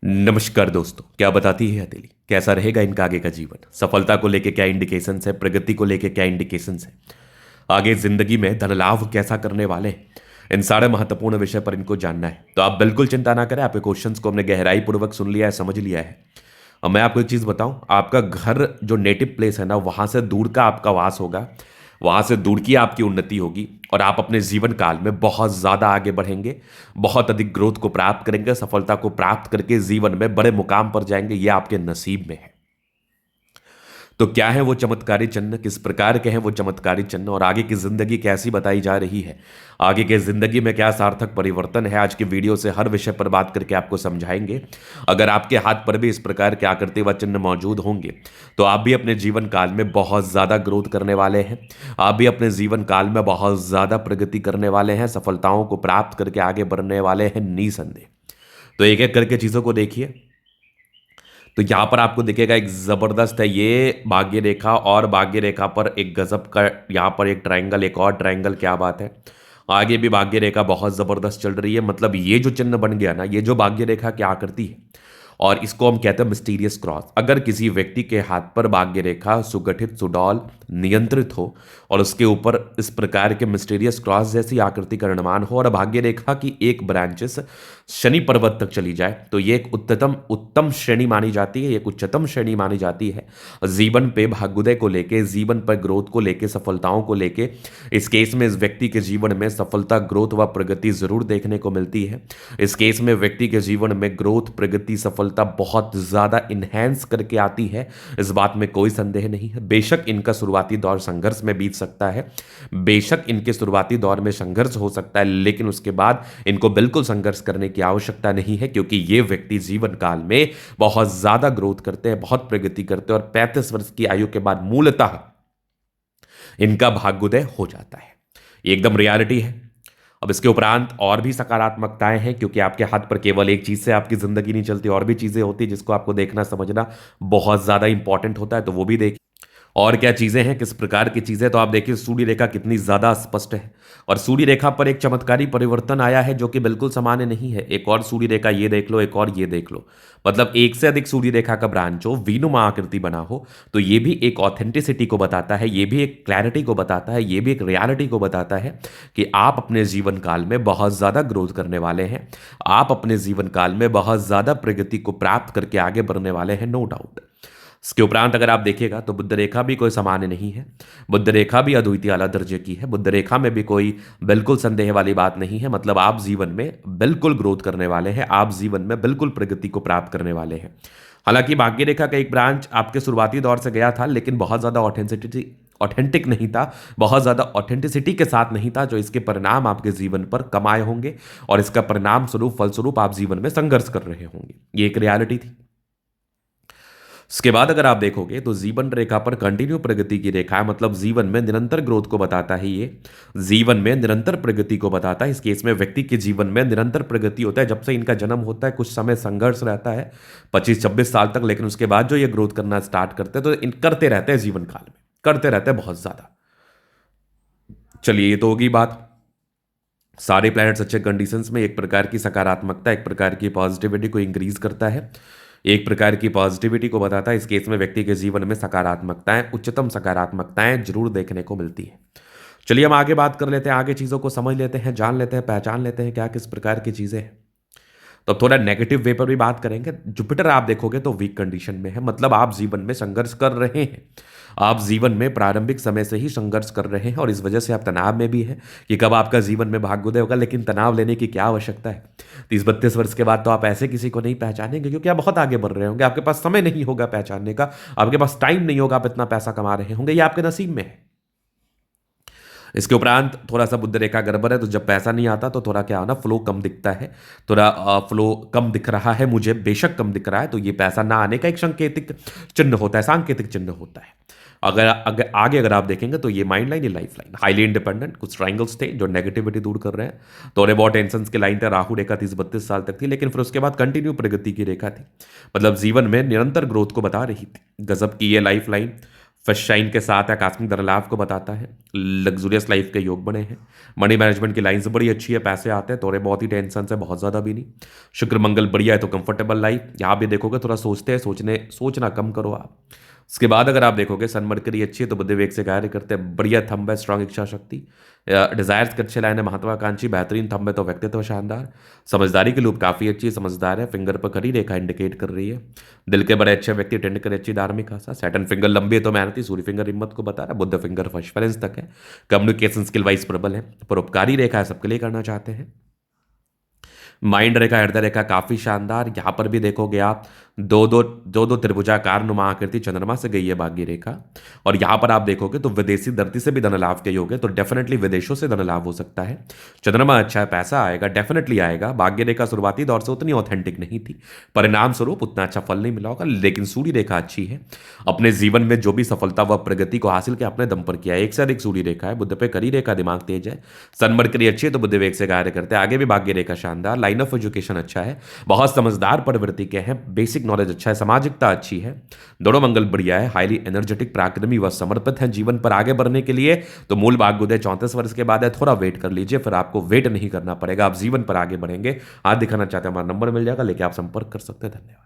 नमस्कार दोस्तों, क्या बताती है हथेली? कैसा रहेगा इनका आगे का जीवन? सफलता को लेके क्या इंडिकेशंस है? प्रगति को लेके क्या इंडिकेशंस है? आगे जिंदगी में धन लाभ कैसा करने वाले हैं? इन सारे महत्वपूर्ण विषय पर इनको जानना है, तो आप बिल्कुल चिंता ना करें। आपके क्वेश्चंस को हमने गहराई पूर्वक सुन लिया है, समझ लिया है। अब मैं आपको एक चीज बताऊं, आपका घर जो नेटिव प्लेस है ना, वहां से दूर का आपका वास होगा। वहां से दूर की आपकी उन्नति होगी और आप अपने जीवन काल में बहुत ज्यादा आगे बढ़ेंगे। बहुत अधिक ग्रोथ को प्राप्त करेंगे, सफलता को प्राप्त करके जीवन में बड़े मुकाम पर जाएंगे। ये आपके नसीब में है। तो क्या है वो चमत्कारी चिन्ह, किस प्रकार के हैं वो चमत्कारी चिन्ह, और आगे की जिंदगी कैसी बताई जा रही है? आगे के जिंदगी में क्या सार्थक परिवर्तन है? आज की वीडियो से हर विषय पर बात करके आपको समझाएंगे। अगर आपके हाथ पर भी इस प्रकार के आकृति व चिन्ह मौजूद होंगे तो आप भी अपने जीवन काल में बहुत ज्यादा ग्रोथ करने वाले हैं। आप भी अपने जीवन काल में बहुत ज्यादा प्रगति करने वाले हैं, सफलताओं को प्राप्त करके आगे बढ़ने वाले हैं निसंदेह। तो एक एक करके चीजों को देखिए। तो यहां पर आपको दिखेगा एक जबरदस्त है ये भाग्य रेखा, और भाग्य रेखा पर एक गजब का यहां पर एक ट्रायंगल, एक और ट्रायंगल। क्या बात है! आगे भी भाग्य रेखा बहुत जबरदस्त चल रही है। मतलब ये जो चिन्ह बन गया ना, ये जो भाग्य रेखा की आकृति है, और इसको हम कहते हैं मिस्टीरियस क्रॉस। अगर किसी व्यक्ति के हाथ पर भाग्य रेखा सुगठित, सुडौल, नियंत्रित हो और उसके ऊपर इस प्रकार के मिस्टीरियस क्रॉस जैसी आकृति का निर्माण हो, और भाग्य रेखा की एक ब्रांचेस शनि पर्वत तक चली जाए, तो ये एक उत्तम श्रेणी मानी जाती है, एक उच्चतम श्रेणी मानी जाती है जीवन पे भाग्योदय को लेके, जीवन पर ग्रोथ को लेके, सफलताओं को लेके। इस केस में इस व्यक्ति के जीवन में सफलता, ग्रोथ व प्रगति जरूर देखने को मिलती है। इस केस में व्यक्ति के जीवन में ग्रोथ, प्रगति, सफलता बहुत ज्यादा इनहेंस करके आती है। इस बात में कोई संदेह नहीं है। बेशक इनका शुरुआती दौर संघर्ष में बीत सकता है, बेशक इनके शुरुआती दौर में संघर्ष हो सकता है, लेकिन उसके बाद इनको बिल्कुल संघर्ष करने की आवश्यकता नहीं है, क्योंकि ये व्यक्ति जीवन काल में बहुत ज्यादा ग्रोथ करते हैं, बहुत प्रगति करते हैं, और 35 वर्ष की आयु के बाद मूलतः इनका भाग्योदय हो जाता है। ये एकदम रियलिटी है। अब इसके उपरांत और भी सकारात्मकताएं हैं, क्योंकि आपके हाथ पर केवल एक चीज से आपकी जिंदगी नहीं चलती, और भी चीजें होती है जिसको आपको देखना समझना बहुत ज्यादा इंपॉर्टेंट होता है। तो वो भी देखिए। और क्या चीजें हैं, किस प्रकार की चीजें, तो आप देखिए सूर्य रेखा कितनी ज्यादा स्पष्ट है, और सूर्य रेखा पर एक चमत्कारी परिवर्तन आया है जो कि बिल्कुल सामान्य नहीं है। एक और सूर्य रेखा ये देख लो, एक और ये देख लो। मतलब एक से अधिक सूर्य रेखा का ब्रांच हो, वीनुमा आकृति बना हो, तो ये भी एक ऑथेंटिसिटी को बताता है, ये भी एक क्लैरिटी को बताता है, ये भी एक रियलिटी को बताता है कि आप अपने जीवन काल में बहुत ज्यादा ग्रोथ करने वाले हैं। आप अपने जीवन काल में बहुत ज्यादा प्रगति को प्राप्त करके आगे बढ़ने वाले हैं, नो डाउट। इसके उपरांत अगर आप देखिएगा तो बुद्ध रेखा भी कोई सामान्य नहीं है। बुद्ध रेखा भी अद्वितीय आला दर्जे की है। बुद्ध रेखा में भी कोई बिल्कुल संदेह वाली बात नहीं है। मतलब आप जीवन में बिल्कुल ग्रोथ करने वाले हैं, आप जीवन में बिल्कुल प्रगति को प्राप्त करने वाले हैं। हालांकि भाग्य रेखा का एक ब्रांच आपके शुरुआती दौर से गया था, लेकिन बहुत ज्यादा ऑथेंटिक नहीं था, बहुत ज्यादा ऑथेंटिसिटी के साथ नहीं था, जो इसके परिणाम आपके जीवन पर कम आए होंगे, और इसका परिणाम स्वरूप, फलस्वरूप आप जीवन में संघर्ष कर रहे होंगे। ये एक रियलिटी थी। इसके बाद अगर आप देखोगे तो जीवन रेखा पर कंटिन्यू प्रगति की रेखा है। मतलब जीवन में निरंतर ग्रोथ को बताता है। ये जीवन में निरंतर प्रगति को बताता है। इस केस में व्यक्ति के जीवन में निरंतर प्रगति होता है। जब से इनका जन्म होता है कुछ समय संघर्ष रहता है, 25-26 साल तक, लेकिन उसके बाद जो ये ग्रोथ करना स्टार्ट करते हैं, तो इन करते रहते हैं, जीवन काल में करते रहते हैं बहुत ज्यादा। चलिए, ये तो होगी बात। सारे प्लैनेट्स अच्छे कंडीशंस में एक प्रकार की सकारात्मकता, एक प्रकार की पॉजिटिविटी को इंक्रीज करता है, एक प्रकार की पॉजिटिविटी को बताता है। इस केस में व्यक्ति के जीवन में सकारात्मकताएं, उच्चतम सकारात्मकताएं जरूर देखने को मिलती है। चलिए हम आगे बात कर लेते हैं, आगे चीजों को समझ लेते हैं, जान लेते हैं, पहचान लेते हैं क्या किस प्रकार की चीजें हैं। तो अब थोड़ा नेगेटिव वे पर भी बात करेंगे। जुपिटर आप देखोगे तो वीक कंडीशन में है। मतलब आप जीवन में संघर्ष कर रहे हैं, आप जीवन में प्रारंभिक समय से ही संघर्ष कर रहे हैं, और इस वजह से आप तनाव में भी हैं कि कब आपका जीवन में भाग्योदय होगा। लेकिन तनाव लेने की क्या आवश्यकता है? 30-32 वर्ष के बाद तो आप ऐसे किसी को नहीं पहचानेंगे, क्योंकि आप बहुत आगे बढ़ रहे होंगे, आपके पास समय नहीं होगा पहचानने का, आपके पास टाइम नहीं होगा, आप इतना पैसा कमा रहे होंगे, ये आपके नसीब में है। इसके उपरांत थोड़ा सा बुद्ध रेखा गड़बड़ है, तो जब पैसा नहीं आता तो थोड़ा क्या होना, फ्लो कम दिखता है, थोड़ा फ्लो कम दिख रहा है मुझे, बेशक कम दिख रहा है, तो ये पैसा ना आने का एक संकेतिक चिन्ह होता है, सांकेतिक चिन्ह होता है। अगर आगे अगर आप देखेंगे तो ये माइंड लाइन, ये लाइफ लाइन, हाईली इंडिपेंडेंट, कुछ ट्राइंगल्स थे जो नेगेटिविटी दूर कर रहे हैं। थोड़े बहुत टेंशन के लाइन थे, राहु रेखा 30-32 साल तक थी, लेकिन फिर उसके बाद कंटिन्यू प्रगति की रेखा थी। मतलब जीवन में निरंतर ग्रोथ को बता रही थी। गजब की ये लाइफ लाइन, फर्स्ट शाइन के साथ आकस्मिक धन लाभ को बताता है। लग्जूरियस लाइफ के योग बने हैं। मनी मैनेजमेंट की लाइन्स बड़ी अच्छी है, पैसे आते हैं, थोड़े बहुत ही टेंशन से, बहुत ज़्यादा भी नहीं। शुक्र मंगल बढ़िया है तो कंफर्टेबल लाइफ। यहाँ भी देखोगे थोड़ा सोचते हैं, सोचना कम करो आप। उसके बाद अगर आप देखोगे सन मरकरी अच्छी है तो बुध विवेक से कार्य करते हैं, बढ़िया थंब है, स्ट्रांग इच्छा शक्ति, डिजायर्स के अच्छे लाइन है, महत्वाकांक्षी, बेहतरीन थंब है तो व्यक्तित्व शानदार। समझदारी की लूप काफ़ी अच्छी है, समझदार है, फिंगर पर खड़ी रेखा इंडिकेट कर रही है। दिल के बड़े अच्छे व्यक्ति, टेंड करे अच्छी धार्मिक आशा, सैटर्न फिंगर लंबी है तो मेहनती, सूर्य फिंगर हिम्मत को बता रहा है, बुद्ध फिंगर फर्स्ट तक है। कम्युनिकेशन स्किल वाइज प्रबल है, परोपकारी रेखा है, सबके लिए करना चाहते हैं। माइंड रेखा, हृदय रेखा काफी शानदार। यहां पर भी देखोगे आप दो त्रिभुजाकार नुमा आकृति चंद्रमा से गई है भाग्य रेखा। और यहां पर आप देखोगे तो विदेशी धरती से भी धन लाभ के योग है, तो डेफिनेटली विदेशों से धन लाभ हो सकता है। चंद्रमा अच्छा है, पैसा आएगा, डेफिनेटली आएगा। भाग्य रेखा शुरुआती दौर से उतनी ऑथेंटिक नहीं थी, परिणाम स्वरूप उतना अच्छा फल नहीं मिला होगा, लेकिन सूर्य रेखा अच्छी है। अपने जीवन में जो भी सफलता व प्रगति को हासिल किया अपने दम पर किया है। एक से अधिक सूर्य रेखा है, बुद्ध पे करी रेखा, दिमाग तेज है। सन मरकरी अच्छी है तो बुद्ध वेग से कार्य करते हैं। आगे भी भाग्य रेखा शानदार, लाइन ऑफ एजुकेशन अच्छा है, बहुत समझदार प्रवृत्ति के हैं, बेसिक नॉलेज अच्छा है, सामाजिकता अच्छी है, दोनों मंगल बढ़िया है, हाईली एनर्जेटिक, पराक्रमी व समर्पित है जीवन पर आगे बढ़ने के लिए। तो मूल भाग्य उदय 34 वर्ष के बाद है, थोड़ा वेट कर लीजिए, फिर आपको वेट नहीं करना पड़ेगा, आप जीवन पर आगे बढ़ेंगे। आज दिखाना चाहते हैं हमारा नंबर मिल जाएगा, लेके आप संपर्क कर सकते हैं। धन्यवाद।